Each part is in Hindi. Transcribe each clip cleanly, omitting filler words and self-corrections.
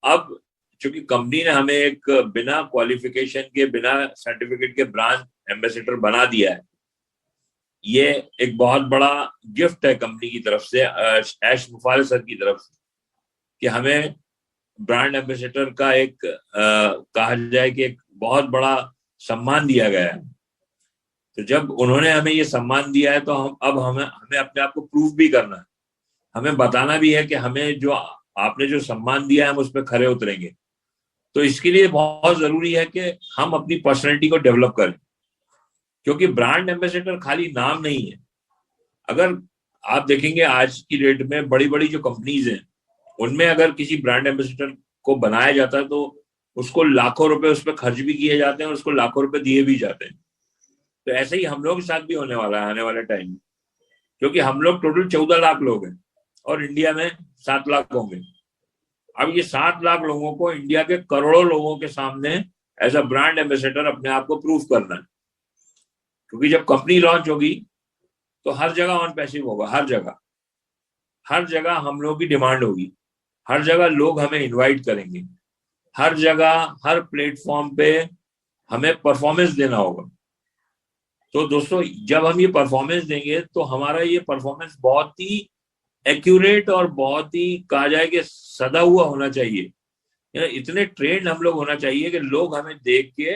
अब चूंकि कंपनी ने हमें एक बिना क्वालिफिकेशन के, बिना सर्टिफिकेट के ब्रांड एम्बेसडर बना दिया है, ये एक बहुत बड़ा गिफ्ट है कंपनी की तरफ से, ऐश मुफाल सर की तरफ से, कि हमें ब्रांड एम्बेसडर का एक कहा जाए कि एक बहुत बड़ा सम्मान दिया गया है। तो जब उन्होंने हमें ये सम्मान दिया है तो अब हमें अपने आप को प्रूव भी करना है, हमें बताना भी है कि हमें जो आपने जो सम्मान दिया है हम उस पर खरे उतरेंगे। तो इसके लिए बहुत जरूरी है कि हम अपनी पर्सनैलिटी को डेवलप करें, क्योंकि ब्रांड एम्बेसडर खाली नाम नहीं है। अगर आप देखेंगे आज की डेट में बड़ी बड़ी जो कंपनीज हैं, उनमें अगर किसी ब्रांड एम्बेसडर को बनाया जाता है तो उसको लाखों रुपए उस पर खर्च भी किए जाते हैं और उसको लाखों रुपए दिए भी जाते हैं। तो ऐसे ही हम लोग के साथ भी होने वाला है आने वाले टाइम में, क्योंकि हम लोग टोटल 14 लाख लोग हैं और इंडिया में 7 लाख होंगे। अब ये 7 लाख लोगों को इंडिया के करोड़ों लोगों के सामने एज अ ब्रांड एम्बेसडर अपने आप को प्रूव करना है, क्योंकि जब कंपनी लॉन्च होगी तो हर जगह ऑन पैसिव होगा, हर जगह हम लोगों की डिमांड होगी, हर जगह लोग हमें इनवाइट करेंगे, हर जगह हर प्लेटफॉर्म पे हमें परफॉर्मेंस देना होगा। तो दोस्तों जब हम ये परफॉर्मेंस देंगे तो हमारा ये परफॉर्मेंस बहुत ही एक्यूरेट और बहुत ही कहा जाए कि सदा हुआ होना चाहिए। इतने ट्रेंड हम लोग होना चाहिए कि लोग हमें देख के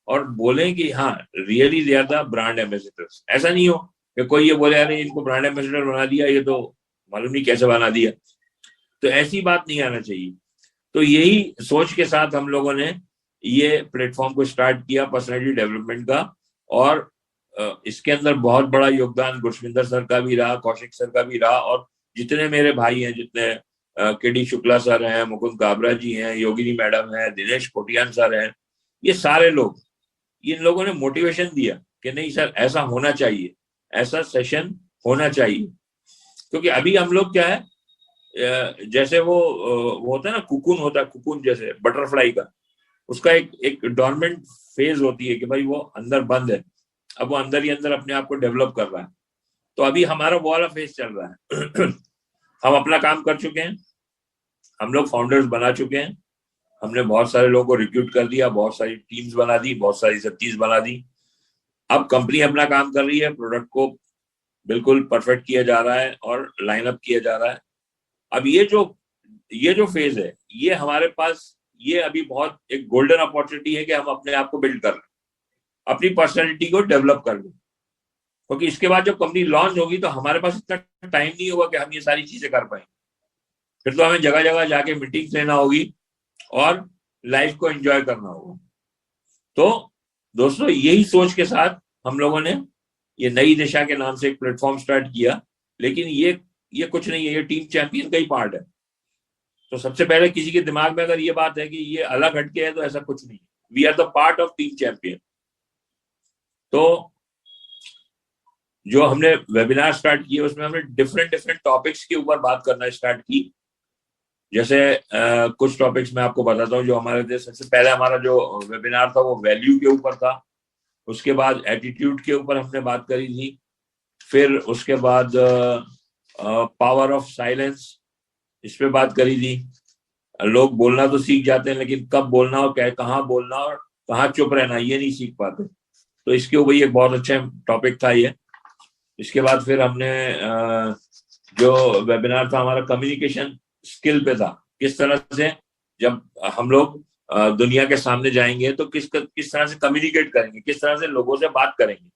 और बोलें कि हाँ really they are the brand ambassadors. ऐसा नहीं हो कि कोई ये बोले अरे इनको ब्रांड एम्बेसडर बना दिया, ये तो मालूम नहीं कैसे बना दिया। तो ऐसी बात नहीं आना चाहिए। तो यही सोच के साथ हम लोगों ने ये प्लेटफॉर्म को स्टार्ट किया पर्सनैलिटी डेवलपमेंट का, और इसके अंदर बहुत बड़ा योगदान गुरविंदर सर का भी रहा, कौशिक सर का भी रहा, और जितने मेरे भाई हैं, जितने के.डी. शुक्ला सर हैं, मुकुंद काबरा जी हैं, योगिनी मैडम हैं, दिनेश कोटियान सर हैं, ये सारे लोग, इन लोगों ने मोटिवेशन दिया कि नहीं सर ऐसा होना चाहिए, ऐसा सेशन होना चाहिए। क्योंकि अभी हम लोग क्या है, जैसे वो होता है ना, कुकुन होता है, कुकुन जैसे बटरफ्लाई का, उसका एक डोरमेंट फेज होती है कि भाई वो अंदर बंद है, अब वो अंदर ही अंदर अपने आप को डेवलप कर रहा है। तो अभी हमारा वो वाला फेज चल रहा है। हम अपना काम कर चुके हैं, हम लोग फाउंडर्स बना चुके हैं, हमने बहुत सारे लोगों को रिक्रूट कर दिया, बहुत सारी टीम्स बना दी, बहुत सारी सत्तीस बना दी। अब कंपनी अपना काम कर रही है, प्रोडक्ट को बिल्कुल परफेक्ट किया जा रहा है और लाइन अप किया जा रहा है। अब ये जो फेज है, ये हमारे पास ये अभी बहुत एक गोल्डन अपॉर्चुनिटी है कि हम अपने आप को बिल्ड कर लें, अपनी पर्सनैलिटी को डेवलप कर लें। क्योंकि इसके बाद जब कंपनी लॉन्च होगी तो हमारे पास इतना टाइम नहीं होगा कि हम ये सारी चीजें कर पाएंगे। फिर तो हमें जगह जगह जाके मीटिंग्स लेना होगी और लाइफ को एंजॉय करना होगा। तो दोस्तों यही सोच के साथ हम लोगों ने ये नई दिशा के नाम से एक प्लेटफॉर्म स्टार्ट किया। लेकिन ये कुछ नहीं है, ये टीम चैंपियन का ही पार्ट है। तो सबसे पहले किसी के दिमाग में अगर ये बात है कि ये अलग हटके है, तो ऐसा कुछ नहीं है। We are the part of team champion. तो जो हमने वेबिनार स्टार्ट किए उसमें हमने डिफरेंट टॉपिक्स के ऊपर बात करना स्टार्ट की। जैसे कुछ टॉपिक्स मैं आपको बताता हूँ जो हमारे थे। सबसे पहले हमारा जो वेबिनार था वो वैल्यू के ऊपर था। उसके बाद एटीट्यूड के ऊपर हमने बात करी थी। फिर उसके बाद पावर ऑफ साइलेंस, इस पे बात करी थी। लोग बोलना तो सीख जाते हैं, लेकिन कब बोलना और कहाँ बोलना और कहाँ चुप रहना ये नहीं सीख पाते। तो इसके ऊपर ये बहुत अच्छा टॉपिक था ये। इसके बाद फिर हमने जो वेबिनार था हमारा कम्युनिकेशन स्किल पे था। किस तरह से जब हम लोग दुनिया के सामने जाएंगे तो किस तरह से कम्युनिकेट करेंगे, किस तरह से लोगों से बात करेंगे,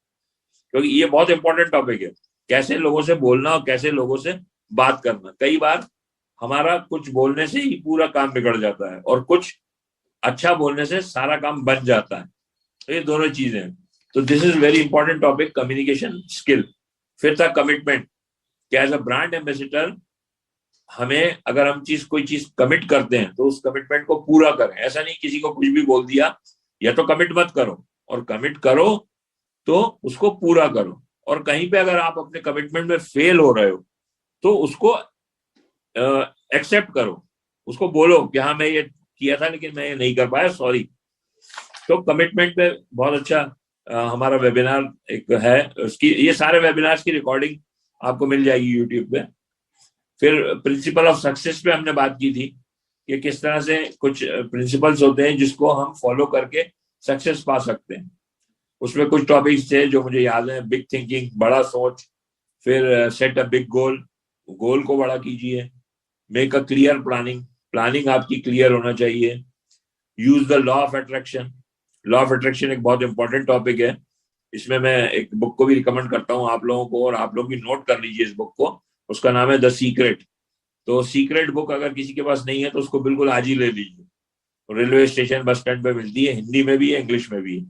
क्योंकि ये बहुत इंपॉर्टेंट टॉपिक है। कैसे लोगों से बोलना और कैसे लोगों से बात करना। कई बार हमारा कुछ बोलने से ही पूरा काम बिगड़ जाता है और कुछ अच्छा बोलने से सारा काम बन जाता है। तो ये दोनों चीजें हैं। तो this is very important topic, communication skill. फिर था कमिटमेंट, कि एज अ ब्रांड एम्बेसडर हमें अगर हम कोई चीज कमिट करते हैं तो उस कमिटमेंट को पूरा करें। ऐसा नहीं किसी को कुछ भी बोल दिया, या तो कमिट मत करो, और कमिट करो तो उसको पूरा करो। और कहीं पे अगर आप अपने कमिटमेंट में फेल हो रहे हो तो उसको एक्सेप्ट करो, उसको बोलो कि हाँ मैं ये किया था लेकिन मैं ये नहीं कर पाया, सॉरी। तो कमिटमेंट पे बहुत अच्छा हमारा वेबिनार एक है। उसकी ये सारे वेबिनार्स की रिकॉर्डिंग आपको मिल जाएगी यूट्यूब पे। फिर प्रिंसिपल ऑफ सक्सेस पे हमने बात की थी कि किस तरह से कुछ प्रिंसिपल्स होते हैं जिसको हम फॉलो करके सक्सेस पा सकते हैं। उसमें कुछ टॉपिक्स थे जो मुझे याद है, बिग थिंकिंग, बड़ा सोच, फिर सेट अ बिग गोल, गोल को बड़ा कीजिए, make a clear planning, planning आपकी क्लियर होना चाहिए, use the law of attraction. Law of attraction एक बहुत इंपॉर्टेंट टॉपिक है, इसमें मैं एक बुक को भी रिकमेंड करता हूँ आप लोगों को, और आप लोग भी नोट कर लीजिए इस बुक को, उसका नाम है द सीक्रेट। तो सीक्रेट बुक अगर किसी के पास नहीं है तो उसको बिल्कुल आज ही ले लीजिए, रेलवे स्टेशन बस स्टैंड पे मिलती है, हिंदी में भी है, इंग्लिश में भी है।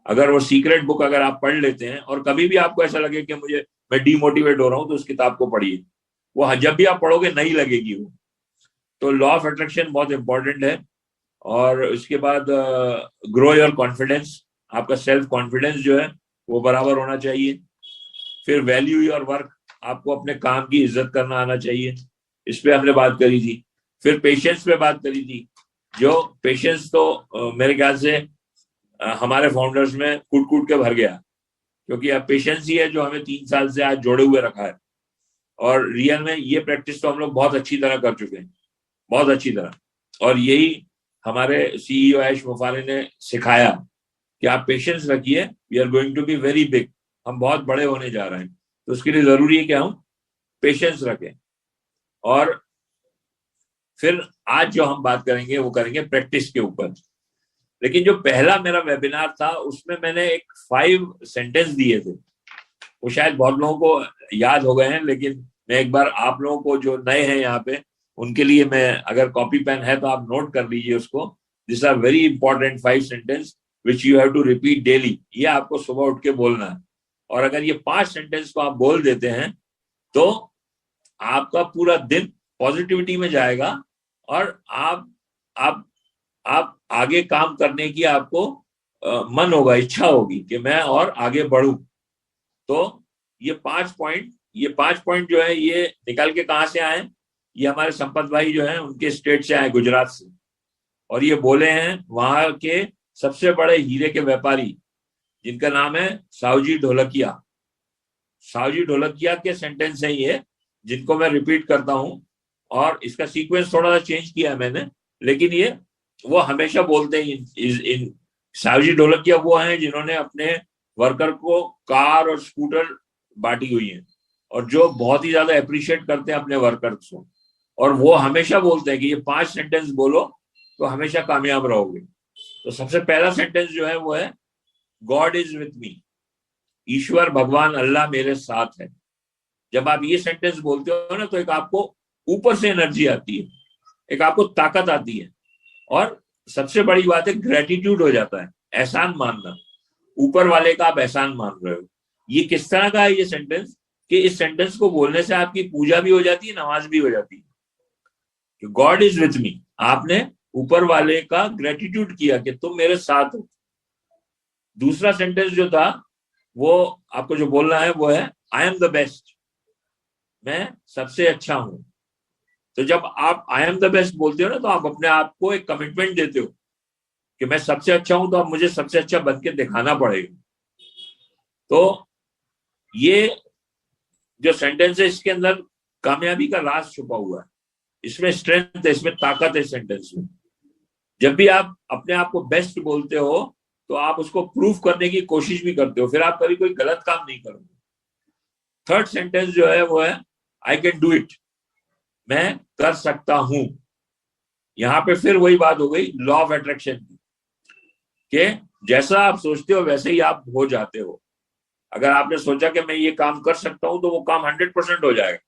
अगर वो सीक्रेट बुक अगर आप पढ़ लेते हैं और कभी भी आपको ऐसा लगे कि मैं डीमोटिवेट हो रहा हूँ, तो उस किताब को पढ़िए, वो जब भी आप पढ़ोगे नई लगेगी वो। तो लॉ ऑफ अट्रैक्शन बहुत इंपॉर्टेंट है। और उसके बाद ग्रो योर कॉन्फिडेंस, आपका सेल्फ कॉन्फिडेंस जो है वो बराबर होना चाहिए। फिर वैल्यू योर वर्क, आपको अपने काम की इज्जत करना आना चाहिए, इस पे हमने बात करी थी। फिर पेशेंस पे बात करी थी, जो पेशेंस तो मेरे ख्याल से हमारे फाउंडर्स में कूट कूट के भर गया, क्योंकि अब पेशेंस ही है जो हमें 3 साल से आज जोड़े हुए रखा है। और रियल में ये प्रैक्टिस तो हम लोग बहुत अच्छी तरह कर चुके हैं, बहुत अच्छी तरह। और यही हमारे सीईओ ऐश मुफारी ने सिखाया कि आप पेशेंस रखिए, we are going to be very big, हम बहुत बड़े होने जा रहे हैं, तो उसके लिए जरूरी है कि हम पेशेंस रखें। और फिर आज जो हम बात करेंगे वो करेंगे प्रैक्टिस के ऊपर। लेकिन जो पहला मेरा वेबिनार था उसमें मैंने एक 5 सेंटेंस दिए थे, वो शायद बहुत लोगों को याद हो गए हैं, लेकिन मैं एक बार आप लोगों को जो नए हैं यहाँ पे उनके लिए मैं, अगर कॉपी पेन है तो आप नोट कर लीजिए उसको। This are very important 5 sentence which you have to repeat daily, ये आपको सुबह उठ के बोलना है। और अगर ये 5 सेंटेंस को आप बोल देते हैं तो आपका पूरा दिन पॉजिटिविटी में जाएगा, और आप आगे काम करने की आपको मन होगा, इच्छा होगी कि मैं और आगे बढ़ूं। तो ये 5 पॉइंट जो है ये निकल के कहां से आए, ये हमारे संपत भाई जो हैं उनके स्टेट से आए, गुजरात से। और ये बोले हैं वहां के सबसे बड़े हीरे के व्यापारी, जिनका नाम है साहूजी ढोलकिया। साहूजी ढोलकिया के सेंटेंस है ये, जिनको मैं रिपीट करता हूं, और इसका सीक्वेंस थोड़ा सा चेंज किया है मैंने, लेकिन ये वो हमेशा बोलते हैं। इन साहूजी ढोलकिया वो हैं जिन्होंने अपने वर्कर को कार और स्कूटर बांटी हुई है, और जो बहुत ही ज्यादा अप्रिशिएट करते हैं अपने वर्कर्स को। और वो हमेशा बोलते हैं कि ये 5 सेंटेंस बोलो तो हमेशा कामयाब रहोगे। तो सबसे पहला सेंटेंस जो है वो है गॉड इज विथ मी, ईश्वर भगवान अल्लाह मेरे साथ है। जब आप ये सेंटेंस बोलते हो ना, तो एक आपको ऊपर से एनर्जी आती है, एक आपको ताकत आती है। और सबसे बड़ी बात है ग्रेटिट्यूड हो जाता है, एहसान मानना, ऊपर वाले का आप एहसान मान रहे हो। ये किस तरह का है ये सेंटेंस, कि इस सेंटेंस को बोलने से आपकी पूजा भी हो जाती है, नमाज भी हो जाती है। गॉड इज विथ मी, आपने ऊपर वाले का ग्रेटिट्यूड किया कि तुम मेरे साथ हो। दूसरा सेंटेंस जो था वो आपको जो बोलना है वो है आई एम द बेस्ट, मैं सबसे अच्छा हूं। तो जब आप आई एम द बेस्ट बोलते हो ना, तो आप अपने आप को एक कमिटमेंट देते हो कि मैं सबसे अच्छा हूं, तो अब मुझे सबसे अच्छा बन के दिखाना पड़ेगा। तो ये जो सेंटेंस है इसके अंदर कामयाबी का राज छुपा हुआ है, इसमें स्ट्रेंथ है, इसमें ताकत है सेंटेंस में। जब भी आप अपने आप को बेस्ट बोलते हो तो आप उसको प्रूफ करने की कोशिश भी करते हो, फिर आप कभी कोई गलत काम नहीं करोगे। थर्ड सेंटेंस जो है वो है आई कैन डू इट, मैं कर सकता हूं। यहां पे फिर वही बात हो गई लॉ ऑफ अट्रैक्शन की, कि जैसा आप सोचते हो वैसे ही आप हो जाते हो। अगर आपने सोचा कि मैं ये काम कर सकता हूं तो वो काम 100% हो जाएगा।